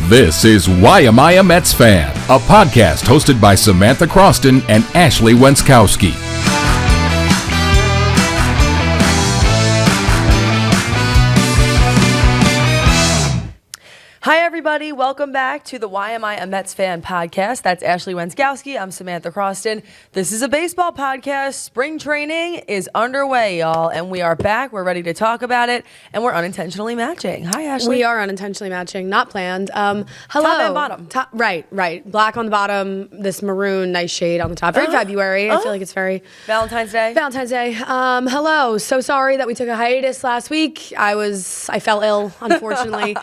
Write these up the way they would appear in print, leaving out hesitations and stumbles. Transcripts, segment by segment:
This is Why Am I a Mets Fan? A podcast hosted by Samantha Croston and Ashley Wenskoski. Hi, everybody. Welcome back to the Why Am I a Mets Fan podcast. That's Ashley Wenskoski. I'm Samantha Croston. This is a baseball podcast. Spring training is underway, y'all, and we are back. We're ready to talk about it, and we're unintentionally matching. Hi, Ashley. We are unintentionally matching, not planned. Hello. Top and bottom. Right. Black on the bottom, this maroon, nice shade on the top. Very February. I feel like it's very... Valentine's Day. Hello. So sorry that we took a hiatus last week. I fell ill, unfortunately.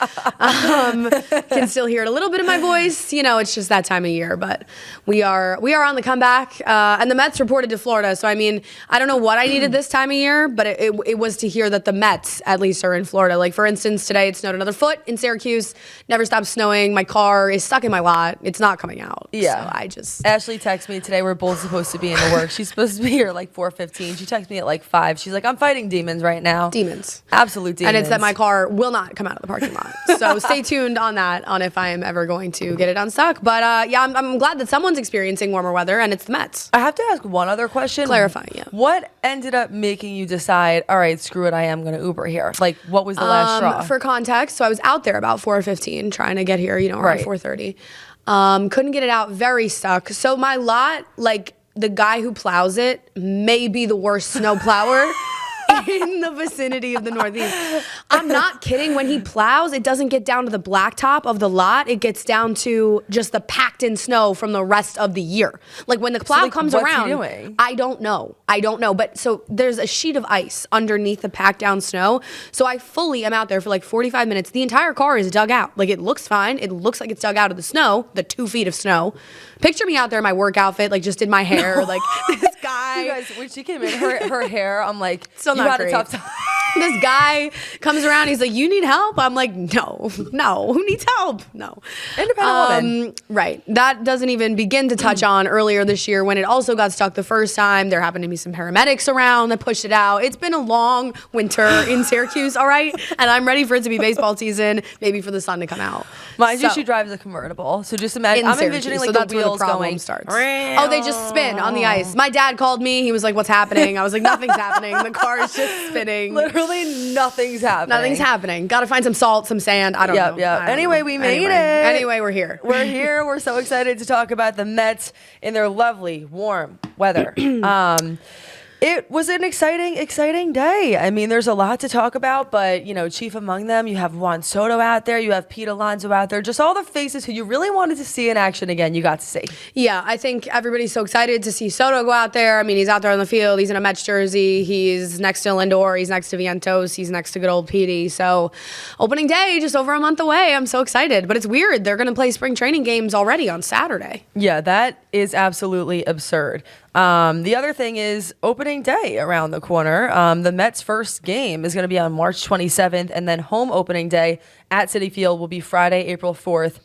Can still hear it a little bit in my voice. You know, it's just that time of year. But we are on the comeback. And the Mets reported to Florida. So, I mean, I don't know what I needed this time of year, but it was to hear that the Mets, at least, are in Florida. Like, for instance, today it snowed another foot in Syracuse. Never stopped snowing. My car is stuck in my lot. It's not coming out. Yeah. So Ashley texted me today. We're both supposed to be in the work. She's supposed to be here at like 4:15. She texted me at like 5. She's like, I'm fighting demons right now. Demons. Absolute demons. And it's that my car will not come out of the parking lot. So stay tuned on that, on if I am ever going to get it unstuck. But yeah, I'm glad that someone's experiencing warmer weather, and it's the Mets. I have to ask one other question. Clarifying, yeah. What ended up making you decide, all right, screw it, I am going to Uber here? Like, what was the last straw? For context, so I was out there about 4:15 trying to get here, around Right. 4:30. Couldn't get it out, very stuck. So my lot, like, the guy who plows it may be the worst snow plower in the vicinity of the Northeast. I'm not kidding. When he plows, it doesn't get down to the blacktop of the lot. It gets down to just the packed in snow from the rest of the year. Like when the plow comes what's around, he doing? I don't know. But so there's a sheet of ice underneath the packed down snow. So I fully am out there for like 45 minutes. The entire car is dug out. Like it looks fine. It looks like it's dug out of the snow, the 2 feet of snow. Picture me out there in my work outfit, like just did my hair, like this guy. You guys, when she came in, her hair, I'm like, Still you not had great. a tough time. This guy comes around, he's like, you need help? I'm like, no, who needs help? No. Independent woman. Right. That doesn't even begin to touch on earlier this year when it also got stuck the first time. There happened to be some paramedics around that pushed it out. It's been a long winter in Syracuse, all right? And I'm ready for it to be baseball season, maybe for the sun to come out. Mind you, she drives a convertible. So just imagine, I'm envisioning like that's the wheels where the problem going. starts. Oh, they just spin on the ice. My dad called me. He was like, what's happening? I was like, nothing's happening. The car is just spinning. Literally nothing's happening. Nothing's happening. Got to find some salt, some sand. I don't know. Yeah. Anyway, we made it. Anyway, we're here. We're here. We're so excited to talk about the Mets in their lovely, warm weather. It was an exciting day. I mean, there's a lot to talk about, but, chief among them, you have Juan Soto out there, you have Pete Alonso out there, just all the faces who you really wanted to see in action again, you got to see. Yeah, I think everybody's so excited to see Soto go out there. I mean, he's out there on the field. He's in a Mets jersey. He's next to Lindor. He's next to Vientos. He's next to good old Petey. So opening day, just over a month away. I'm so excited. But it's weird. They're going to play spring training games already on Saturday. Yeah, that is absolutely absurd. The other thing is opening day around the corner. The Mets' first game is going to be on March 27th, and then home opening day at Citi Field will be Friday, April 4th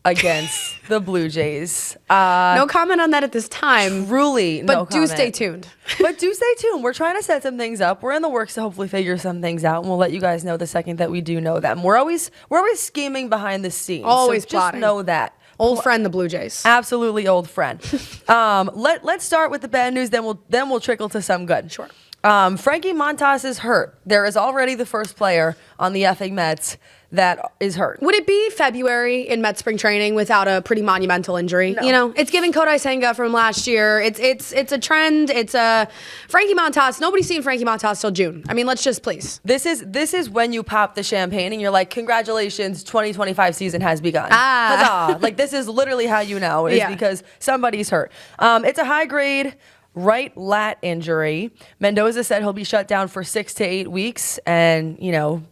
against the Blue Jays. No comment on that at this time. Truly, but no comment. do stay tuned. But do stay tuned. We're trying to set some things up. We're in the works to hopefully figure some things out, and we'll let you guys know the second that we do know them. We're always scheming behind the scenes. Always so plotting. Just know that. Old friend, the Blue Jays. Absolutely old friend. Let's start with the bad news, then we'll trickle to some good. Sure. Frankie Montas is hurt. There is already the first player on the effing Mets that is hurt. Would it be February in Mets spring training without a pretty monumental injury? No. It's giving Kodai Senga from last year. It's a trend. It's a Frankie Montas. Nobody's seen Frankie Montas till June. I mean, let's just please. This is when you pop the champagne and you're like, congratulations, 2025 season has begun. Huzzah. Like, this is literally how you know is because somebody's hurt. It's a high grade right lat injury. Mendoza said he'll be shut down for 6 to 8 weeks, and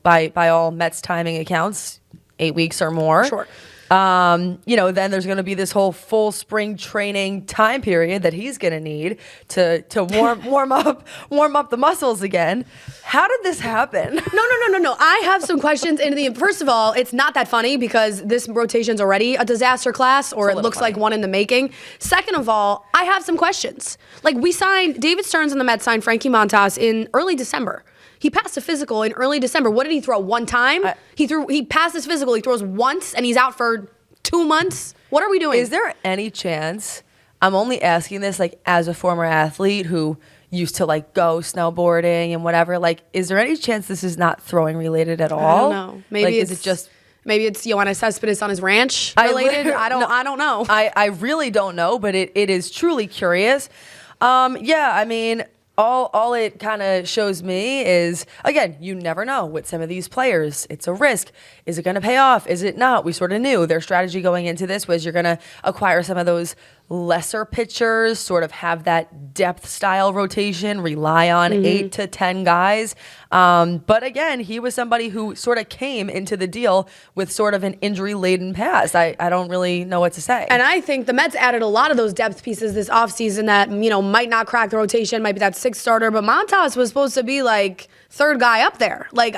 by all Mets timing accounts, 8 weeks or more. Sure. Then there's going to be this whole full spring training time period that he's going to need to warm up the muscles again. How did this happen? No. I have some questions into the. First of all, it's not that funny because this rotation's already a disaster class, or it looks like one in the making. Second of all, I have some questions. Like, we signed David Stearns and the Mets signed Frankie Montas in early December. He passed a physical in early December. What did he throw? One time? He passed his physical. He throws once, and he's out for 2 months? What are we doing? Is there any chance, I'm only asking this like as a former athlete who used to like go snowboarding and whatever, like is there any chance this is not throwing related at all? I don't know. Maybe like, it's is it just... Maybe it's Yoenis Cespedes on his ranch related. I don't know. I really don't know, but it is truly curious. Yeah, I mean, all it kind of shows me is, again, you never know with some of these players. It's a risk. Is it going to pay off? Is it not? We sort of knew their strategy going into this was you're going to acquire some of those lesser pitchers, sort of have that depth style rotation, rely on 8 to 10 guys. But again, he was somebody who sort of came into the deal with sort of an injury-laden past. I don't really know what to say. And I think the Mets added a lot of those depth pieces this offseason that, might not crack the rotation, might be that 6th starter, but Montas was supposed to be like 3rd guy up there. Like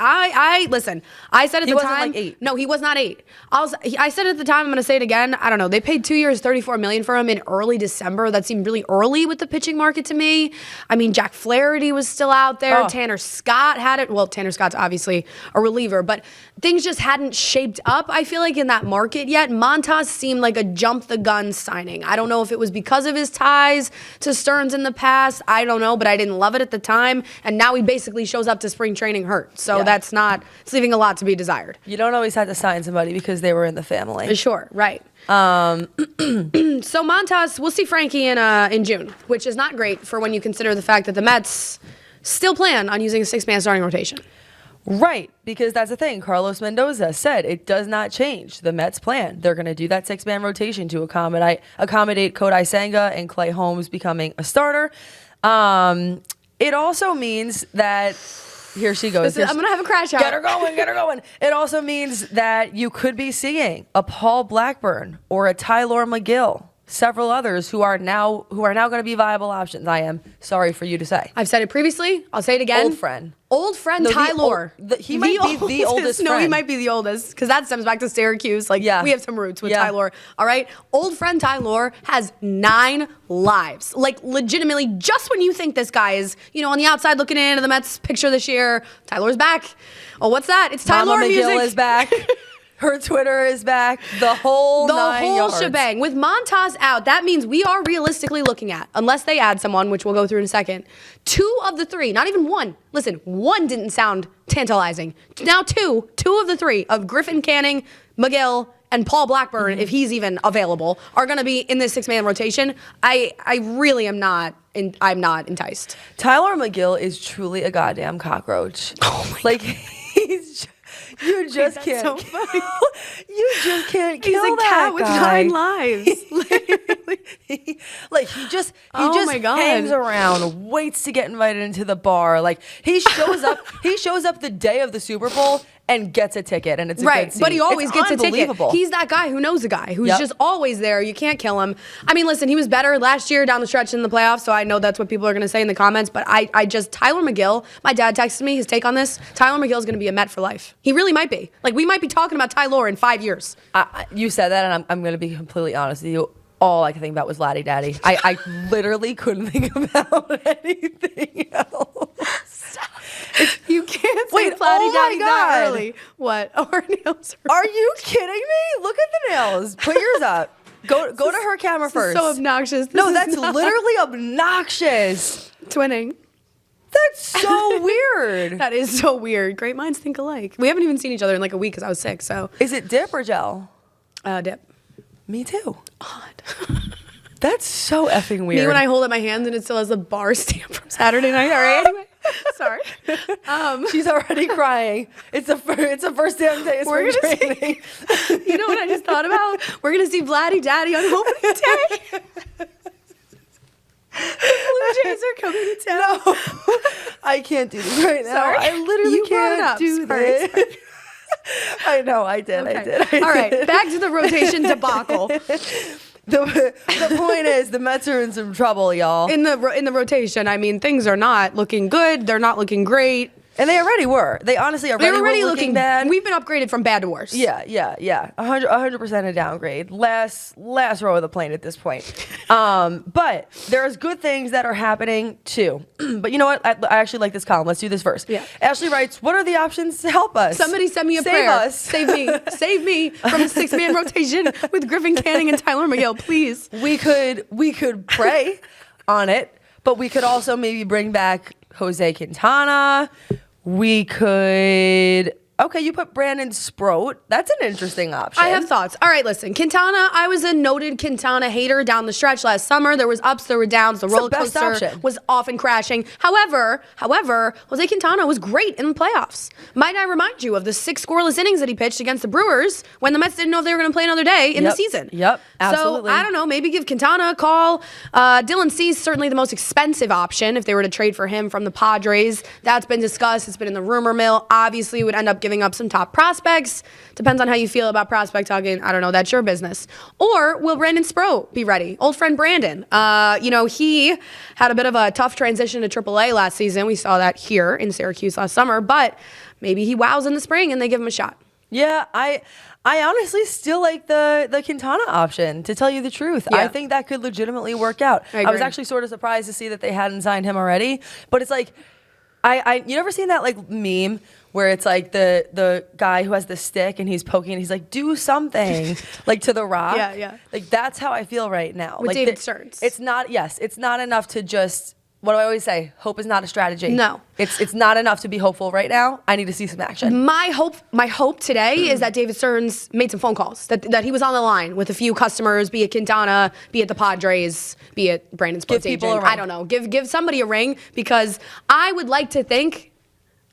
listen, I said at the time. He wasn't like 8. No, he was not 8. I said at the time, I'm going to say it again. I don't know. They paid 2 years, $34 million for him in early December. That seemed really early with the pitching market to me. I mean, Jack Flaherty was still out there. Tanner Scott had it. Well, Tanner Scott's obviously a reliever, but things just hadn't shaped up, I feel like, in that market yet. Montas seemed like a jump the gun signing. I don't know if it was because of his ties to Stearns in the past. I don't know, but I didn't love it at the time. And now he basically shows up to spring training hurt. So it's leaving a lot to be desired. You don't always have to sign somebody because they were in the family. Sure, right. So Montas, we'll see Frankie in June, which is not great for when you consider the fact that the Mets still plan on using a 6-man starting rotation. Right, because that's the thing. Carlos Mendoza said it does not change the Mets' plan. They're going to do that 6-man rotation to accommodate Kodai Senga and Clay Holmes becoming a starter. It also means that... Here she goes. I'm going to have a crash out. Get her going. It also means that you could be seeing a Paul Blackburn or a Tyler McGill, several others who are now going to be viable options. I am sorry for you to say. I've said it previously. I'll say it again. Old friend no, Tyler. He might be the oldest friend. No, he might be the oldest because that stems back to Syracuse. Like, we have some roots with Tyler. All right? Old friend Tyler has 9 lives. Like, legitimately, just when you think this guy is, on the outside looking into the Mets picture this year, Tyler's back. Oh, what's that? It's Tyler Mama music. McGill is back. Her Twitter is back. The whole shebang. With Montas out, that means we are realistically looking at, unless they add someone, which we'll go through in a second, 2 of the 3, not even 1. Listen, 1 didn't sound tantalizing. Now 2 of the 3 of Griffin Canning, McGill, and Paul Blackburn, if he's even available, are going to be in this 6-man rotation. I really am not. I'm not enticed. Tyler McGill is truly a goddamn cockroach. Oh my God. He's. You just can't. So funny. You just can't kill He's a that cat with guy. 9 lives. He just hangs around, waits to get invited into the bar. Like he shows up. He shows up the day of the Super Bowl and gets a ticket, and it's a good seat. But he always gets a ticket. Unbelievable. He's that guy who knows a guy who's just always there. You can't kill him. I mean, listen, he was better last year down the stretch in the playoffs, so I know that's what people are going to say in the comments. But Tyler McGill. My dad texted me his take on this. Tyler McGill is going to be a Met for life. He really might be. Like we might be talking about Tyler in 5 years. You said that, and I'm going to be completely honest with you. All I could think about was Laddie Daddy. I literally couldn't think about anything else. You can't say Laddie Daddy that early. What? Oh, her nails are you kidding me? Look at the nails. Put yours up. Go to her camera first. So obnoxious. That's literally obnoxious. Twinning. That's so weird. That is so weird. Great minds think alike. We haven't even seen each other in like a week because I was sick. So is it dip or gel? Dip. Me too. Odd. That's so effing weird. Me when I hold up my hands and it still has the bar stamp from Saturday night. All right, anyway. Sorry. She's already crying. It's the first damn day of spring training. You know what I just thought about? We're gonna see Vladdy Daddy on opening day. Blue Jays are coming to town. No, I can't do this right now. Sorry. I literally can't do this. Sorry. I know, I did. All right, back to the rotation debacle. The point is, the Mets are in some trouble, y'all. In the rotation, I mean, things are not looking good. They're not looking great. And they already were. They honestly already were looking bad. We've been upgraded from bad to worse. Yeah. 100% a downgrade. Last row of the plane at this point. But there's good things that are happening too. But you know what? I actually like this column. Let's do this first. Yeah. Ashley writes, what are the options to help us? Somebody send me a Save prayer. us. Save me. Save me from the 6-man rotation with Griffin Canning and Tyler McGill, please. We could pray on it, but we could also maybe bring back Jose Quintana. We could... Okay, you put Brandon Sproat. That's an interesting option. I have thoughts. All right, listen. Quintana, I was a noted Quintana hater down the stretch last summer. There was ups, there were downs. The roller coaster was often crashing. However, Jose Quintana was great in the playoffs. Might I remind you of the 6 scoreless innings that he pitched against the Brewers when the Mets didn't know if they were going to play another day in the season? Yep, absolutely. So, I don't know, maybe give Quintana a call. Dylan Cease, certainly the most expensive option if they were to trade for him from the Padres. That's been discussed. It's been in the rumor mill. Obviously, would end up giving up some top prospects. Depends on how you feel about prospect talking. I don't know. That's your business. Or will Brandon Sproat be ready? Old friend Brandon. He had a bit of a tough transition to AAA last season. We saw that here in Syracuse last summer. But maybe he wows in the spring and they give him a shot. Yeah, I honestly still like the Quintana option, to tell you the truth. Yeah. I think that could legitimately work out. I was actually sort of surprised to see that they hadn't signed him already. But it's like, you ever seen that like meme where it's like the guy who has the stick and he's poking and he's like, do something like to the rock. Yeah. Like that's how I feel right now. With like David Stearns. It's not enough to just, what do I always say? Hope is not a strategy. No. It's not enough to be hopeful right now. I need to see some action. My hope today is that David Stearns made some phone calls, that he was on the line with a few customers, be it Quintana, be it the Padres, be it Brandon Sproat's agent. I don't know. Give somebody a ring, because I would like to think,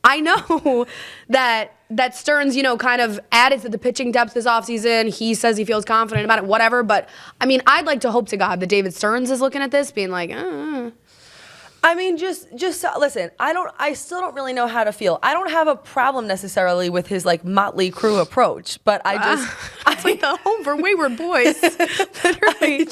I know that Stearns, kind of added to the pitching depth this offseason. He says he feels confident about it, whatever. But, I mean, I'd like to hope to God that David Stearns is looking at this being like, I mean, just listen, I still don't really know how to feel. I don't have a problem necessarily with his like motley crew approach, but I it's like the Home for Wayward Boys. Literally.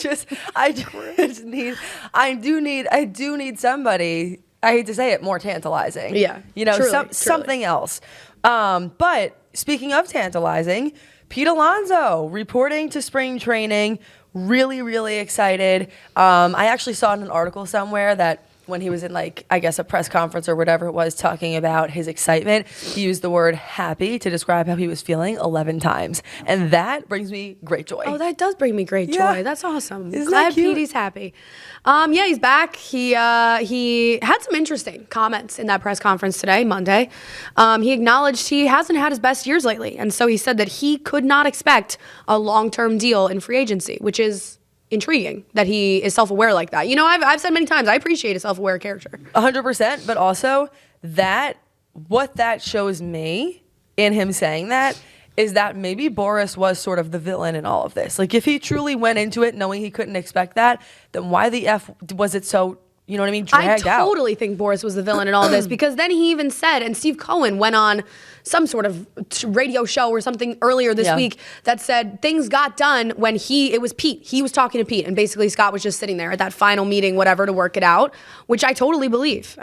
I do need somebody, I hate to say it, more tantalizing. Yeah. Truly. Something else. But speaking of tantalizing, Pete Alonso reporting to spring training, really, really excited. I actually saw in an article somewhere that when he was in, like, I guess a press conference or whatever it was, talking about his excitement, he used the word happy to describe how he was feeling 11 times. And that brings me great joy. Oh, that does bring me great joy. Yeah. That's awesome. Isn't Glad that cute? Petey's happy. Yeah, he's back. He had some interesting comments in that press conference today, Monday. He acknowledged he hasn't had his best years lately. And so he said that he could not expect a long-term deal in free agency, which is intriguing that he is self-aware like that. I've said many times, I appreciate a self-aware character. 100%, but also what that shows me in him saying that is that maybe Boris was sort of the villain in all of this. Like, if he truly went into it knowing he couldn't expect that, then why the F was it so, you know what I mean, dragged out? I totally think Boris was the villain in all this, because then he even said, and Steve Cohen went on some sort of radio show or something earlier this week that said things got done when it was Pete. He was talking to Pete, and basically Scott was just sitting there at that final meeting, whatever, to work it out, which I totally believe.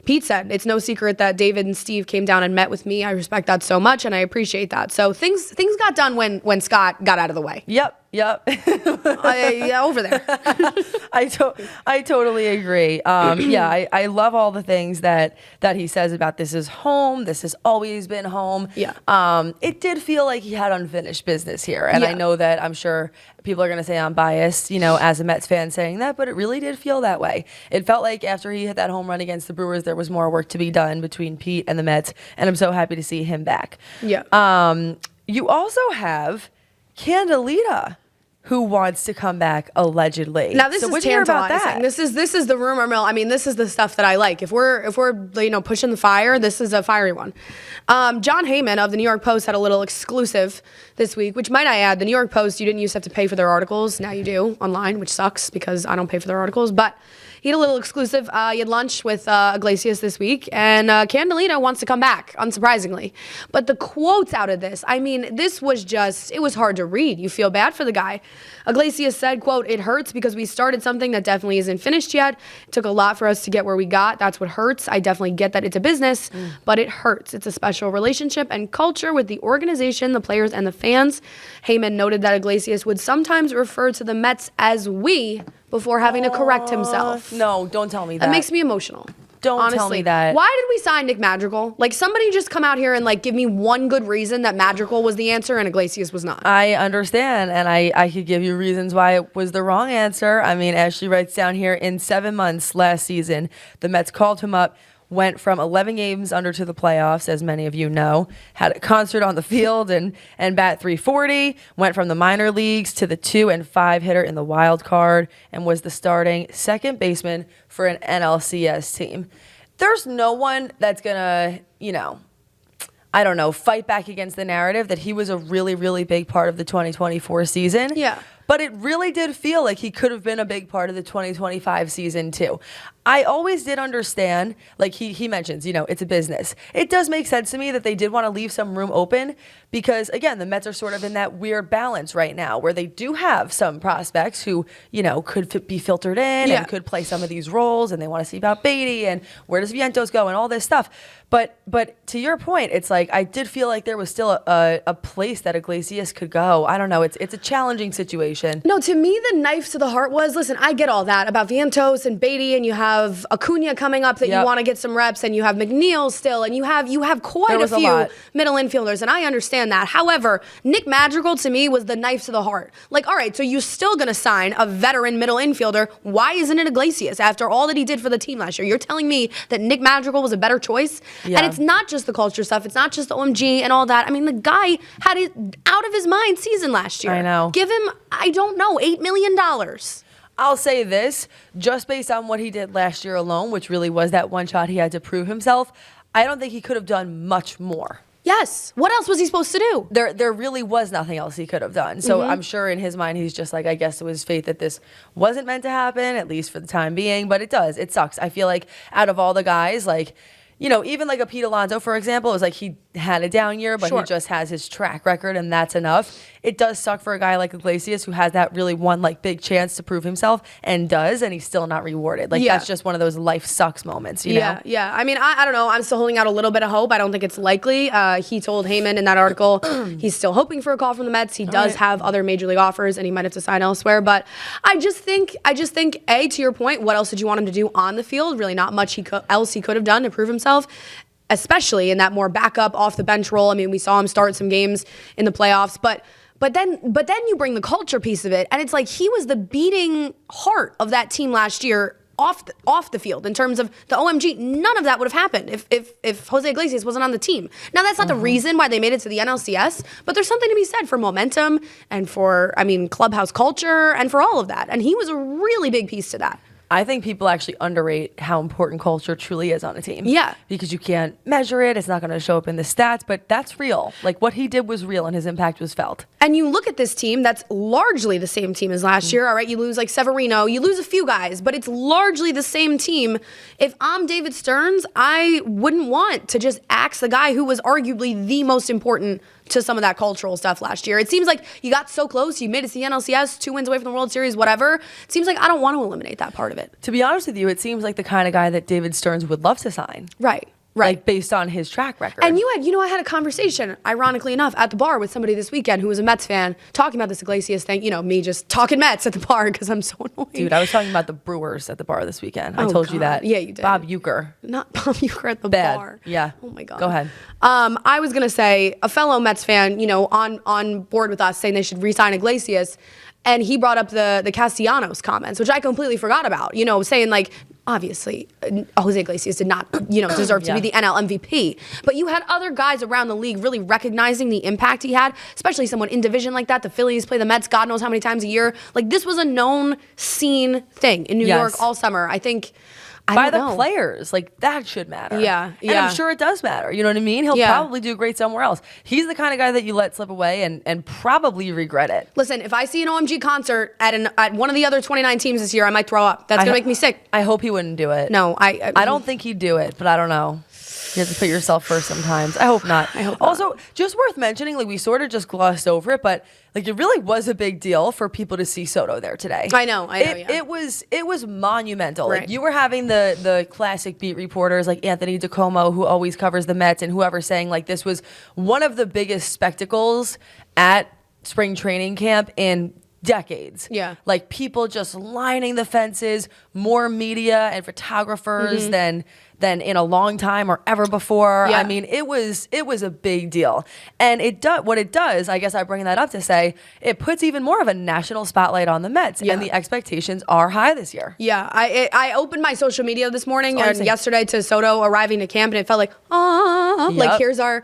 Pete said, it's no secret that David and Steve came down and met with me. I respect that so much, and I appreciate that. So things got done when Scott got out of the way. Yep. Over there. I totally agree. I love all the things that he says about this is home. This has always been home. Yeah. It did feel like he had unfinished business here. And I know that I'm sure people are going to say I'm biased, as a Mets fan saying that, but it really did feel that way. It felt like after he hit that home run against the Brewers, there was more work to be done between Pete and the Mets. And I'm so happy to see him back. Yeah. You also have CANDELITA, who wants to come back allegedly. Now this is tantalizing. That? This is the rumor mill. I mean, this is the stuff that I like. If we're pushing the fire, this is a fiery one. John Heyman of the New York Post had a little exclusive this week, which, might I add, the New York Post, you didn't used to have to pay for their articles. Now you do online, which sucks because I don't pay for their articles. But he had a little exclusive. He had lunch with Iglesias this week, and CANDELITA wants to come back, unsurprisingly. But the quotes out of this, I mean, this was just, it was hard to read. You feel bad for the guy. Iglesias said, quote, "It hurts because we started something that definitely isn't finished yet. It took a lot for us to get where we got. That's what hurts. I definitely get that it's a business, but it hurts. It's a special relationship and culture with the organization, the players, and the fans." Heyman noted that Iglesias would sometimes refer to the Mets as we before having to correct himself. No, don't tell me that. That makes me emotional. Don't tell me that. Why did we sign Nick Madrigal? Like, somebody just come out here and, like, give me one good reason that Madrigal was the answer and Iglesias was not. I understand, and I could give you reasons why it was the wrong answer. I mean, Ashley writes down here, in 7 months last season, the Mets called him up, went from 11 games under to the playoffs, as many of you know, had a concert on the field and bat 340, went from the minor leagues to the 2 and 5 hitter in the wild card, and was the starting second baseman for an NLCS team. There's no one that's gonna, fight back against the narrative that he was a really, really big part of the 2024 season. Yeah. But it really did feel like he could have been a big part of the 2025 season too. I always did understand, like he mentions, it's a business. It does make sense to me that they did want to leave some room open because, again, the Mets are sort of in that weird balance right now where they do have some prospects who, could be filtered in and could play some of these roles, and they want to see about Beatty and where does Vientos go and all this stuff. But to your point, it's like I did feel like there was still a place that Iglesias could go. I don't know. It's a challenging situation. No, to me, the knife to the heart was, listen, I get all that about Vientos and Beatty, and you have Acuna coming up that you want to get some reps, and you have McNeil still, and you have quite a few middle infielders, and I understand that. However, Nick Madrigal to me was the knife to the heart. Like, all right, so you're still going to sign a veteran middle infielder. Why isn't it Iglesias after all that he did for the team last year? You're telling me that Nick Madrigal was a better choice? Yeah. And it's not just the culture stuff. It's not just the OMG and all that. I mean, the guy had it out of his mind season last year. I know. Give him, I don't know, $8 million. I'll say this, just based on what he did last year alone, which really was that one shot he had to prove himself, I don't think he could have done much more. Yes. What else was he supposed to do? There really was nothing else he could have done. So I'm sure in his mind he's just like, I guess it was fate that this wasn't meant to happen, at least for the time being. But it does. It sucks. I feel like out of all the guys, like, even like a Pete Alonso, for example, it was like he had a down year, but he just has his track record, and that's enough. It does suck for a guy like Iglesias who has that really one like big chance to prove himself and he's still not rewarded. Like that's just one of those life sucks moments, you know? Yeah. I mean, I don't know. I'm still holding out a little bit of hope. I don't think it's likely. He told Heyman in that article he's still hoping for a call from the Mets. He does have other major league offers, and he might have to sign elsewhere. But I just think, A, to your point, what else did you want him to do on the field? Really not much else he could have done to prove himself, especially in that more backup off the bench role. I mean, we saw him start some games in the playoffs, but then you bring the culture piece of it, and it's like he was the beating heart of that team last year off the field in terms of the OMG. None of that would have happened if Jose Iglesias wasn't on the team. Now, that's not the reason why they made it to the NLCS, but there's something to be said for momentum and for, clubhouse culture and for all of that. And he was a really big piece to that. I think people actually underrate how important culture truly is on a team. Yeah. Because you can't measure it. It's not going to show up in the stats, but that's real. Like what he did was real and his impact was felt. And you look at this team that's largely the same team as last year, all right? You lose like Severino, you lose a few guys, but it's largely the same team. If I'm David Stearns, I wouldn't want to just axe the guy who was arguably the most important to some of that cultural stuff last year. It seems like you got so close, you made it to the NLCS, 2 wins away from the World Series, whatever. It seems like I don't want to eliminate that part of it. To be honest with you, it seems like the kind of guy that David Stearns would love to sign. Right. Like based on his track record. And I had a conversation, ironically enough, at the bar with somebody this weekend who was a Mets fan, talking about this Iglesias thing. Me just talking Mets at the bar because I'm so annoyed. Dude, I was talking about the Brewers at the bar this weekend. I told you that. Yeah, you did. Bob Uecker. Not Bob Uecker at the Bad. bar. Yeah. Oh my God. Go ahead. I was gonna say a fellow Mets fan, on board with us saying they should re-sign Iglesias, and he brought up the Castellanos comments, which I completely forgot about. Saying like, obviously, Jose Iglesias did not, deserve to be the NL MVP. But you had other guys around the league really recognizing the impact he had, especially someone in division like that. The Phillies play the Mets God knows how many times a year. Like, this was a known, seen thing in New York all summer. I think... By the players, like that should matter. Yeah. And I'm sure it does matter. You know what I mean? He'll probably do great somewhere else. He's the kind of guy that you let slip away and probably regret it. Listen, if I see an OMG concert at one of the other 29 teams this year, I might throw up. That's gonna make me sick. I hope he wouldn't do it. No, I don't think he'd do it, but I don't know. You have to put yourself first sometimes. I hope not. I hope also, not. just worth mentioning, like we sort of just glossed over it, but like it really was a big deal for people to see Soto there today. I know. Yeah. It was monumental. Right. Like you were having the classic beat reporters like Anthony DiComo, who always covers the Mets, and whoever saying like this was one of the biggest spectacles at spring training camp in decades. Yeah. Like people just lining the fences, more media and photographers than in a long time or ever before. Yeah. I mean, it was a big deal. And what it does, I guess I bring that up to say, it puts even more of a national spotlight on the Mets, and the expectations are high this year. Yeah, I opened my social media this morning and yesterday to Soto arriving to camp, and it felt like, like here's our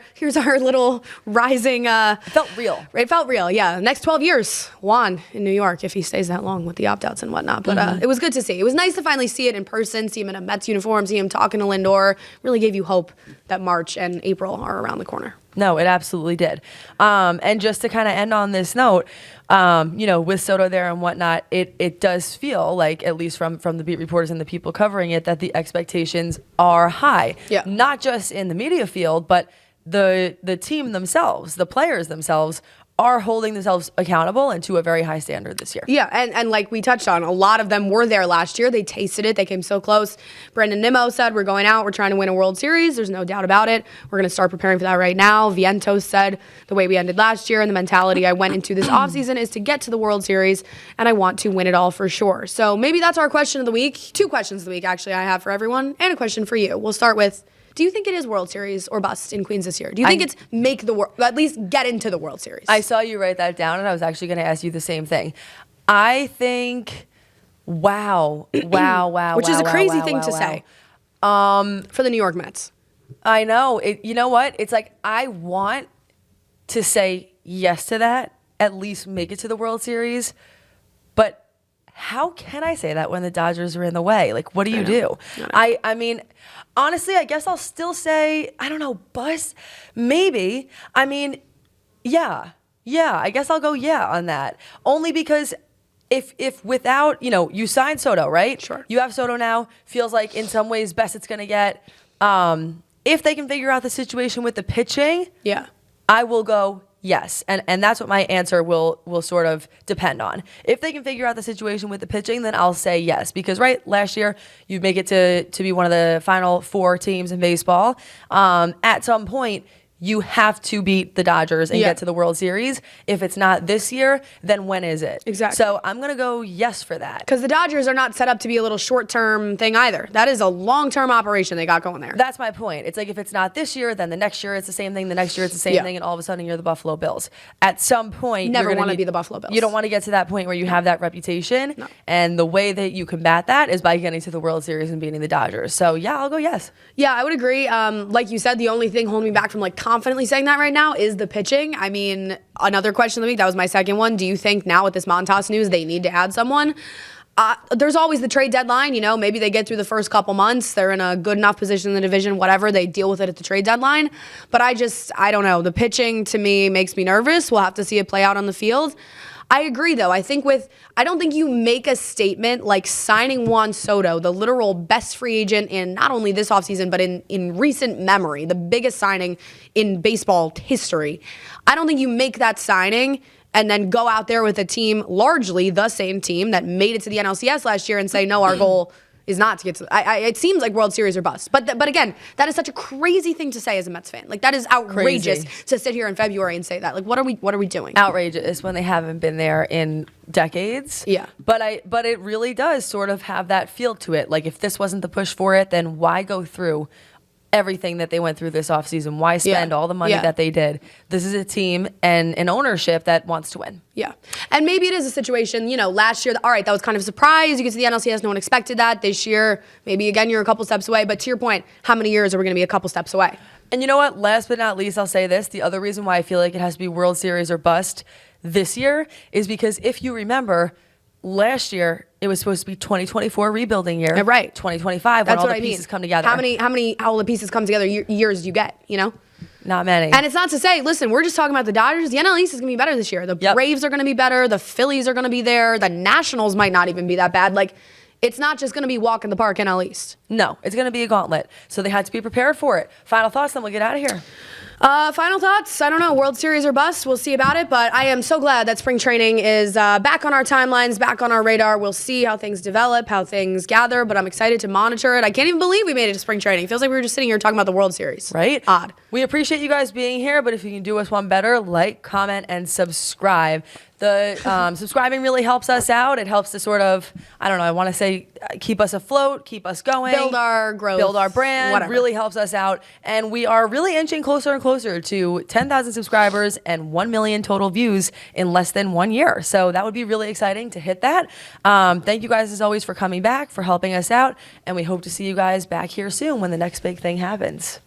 little rising. It felt real. It felt real, yeah. Next 12 years, Juan in New York, if he stays that long with the opt-outs and whatnot. But it was good to see. It was nice to finally see it in person, see him in a Mets uniform, see him talking to Lindor. Really gave you hope that March and April are around the corner. No, it absolutely did. And just to kind of end on this note, with Soto there and whatnot, it does feel like, at least from the beat reporters and the people covering it, that the expectations are high. Yeah. Not just in the media field, but the team themselves, the players themselves, are holding themselves accountable and to a very high standard this year. Yeah, and like we touched on, a lot of them were there last year. They tasted it. They came so close. Brandon Nimmo said, we're going out. We're trying to win a World Series. There's no doubt about it. We're going to start preparing for that right now. Vientos said, the way we ended last year and the mentality I went into this offseason is to get to the World Series, and I want to win it all for sure. So maybe that's our question of the week. 2 questions of the week, actually, I have for everyone, and a question for you. We'll start with, do you think it is World Series or bust in Queens this year? Do you think it's make the world, at least get into the World Series? I saw you write that down, and I was actually going to ask you the same thing. I think, wow. Which is a crazy thing to say for the New York Mets. I know. You know what? It's like I want to say yes to that, at least make it to the World Series, but how can I say that when the Dodgers are in the way? Like, what do you do? I mean, honestly, I guess I'll still say, I don't know, bust? Maybe. I mean, yeah, I guess I'll go on that. Only because if without, you signed Soto, right? Sure. You have Soto now. Feels like in some ways best it's going to get. If they can figure out the situation with the pitching, I will go yes, and that's what my answer will sort of depend on. If they can figure out the situation with the pitching, then I'll say yes. Because last year you make it to be one of the final 4 teams in baseball. At some point, you have to beat the Dodgers and get to the World Series. If it's not this year, then when is it? Exactly. So I'm going to go yes for that. Because the Dodgers are not set up to be a little short-term thing either. That is a long-term operation they got going there. That's my point. It's like if it's not this year, then the next year it's the same thing, the next year it's the same thing, and all of a sudden you're the Buffalo Bills. At some point, never want to be the Buffalo Bills. You don't want to get to that point where you have that reputation. No. And the way that you combat that is by getting to the World Series and beating the Dodgers. So yeah, I'll go yes. Yeah, I would agree. Like you said, the only thing holding me back from confidently saying that right now is the pitching. I mean, another question of the week, that was my second one. Do you think now with this Montas news, they need to add someone? There's always the trade deadline. Maybe they get through the first couple months. They're in a good enough position in the division, whatever. They deal with it at the trade deadline. But I don't know. The pitching, to me, makes me nervous. We'll have to see it play out on the field. I agree, though. I don't think you make a statement like signing Juan Soto, the literal best free agent in not only this offseason, but in recent memory, the biggest signing in baseball history. I don't think you make that signing and then go out there with a team, largely the same team that made it to the NLCS last year, and say, no, our goal is not to get to. It seems like World Series or bust. But again, that is such a crazy thing to say as a Mets fan. That is outrageous to sit here in February and say that. What are we doing? Outrageous when they haven't been there in decades. Yeah. But it really does sort of have that feel to it. Like if this wasn't the push for it, then why go through everything that they went through this offseason? Why spend all the money that they did? This is a team and an ownership that wants to win. Yeah. And maybe it is a situation, last year, all right, that was kind of a surprise. You get to the NLCS, no one expected that. This year, maybe again, you're a couple steps away. But to your point, how many years are we going to be a couple steps away? And you know what? Last but not least, I'll say this. The other reason why I feel like it has to be World Series or bust this year is because if you remember, last year, it was supposed to be 2024 rebuilding year. Right. 2025 when all the pieces come together. How all the pieces come together years do you get, Not many. And it's not to say, listen, we're just talking about the Dodgers. The NL East is going to be better this year. The Braves are going to be better. The Phillies are going to be there. The Nationals might not even be that bad. it's not just going to be walk in the park NL East. No, it's going to be a gauntlet. So they had to be prepared for it. Final thoughts, then we'll get out of here. Final thoughts? I don't know. World Series or bust. We'll see about it. But I am so glad that spring training is back on our timelines, back on our radar. We'll see how things develop, how things gather. But I'm excited to monitor it. I can't even believe we made it to spring training. It feels like we were just sitting here talking about the World Series. Right? Odd. We appreciate you guys being here. But if you can do us one better, like, comment, and subscribe. The subscribing really helps us out. It helps to sort of, I don't know, I want to say keep us afloat, keep us going. Build our growth. Build our brand. Whatever. Really helps us out. And we are really inching closer and closer to 10,000 subscribers and 1 million total views in less than 1 year. So that would be really exciting to hit that. Thank you guys as always for coming back, for helping us out. And we hope to see you guys back here soon when the next big thing happens.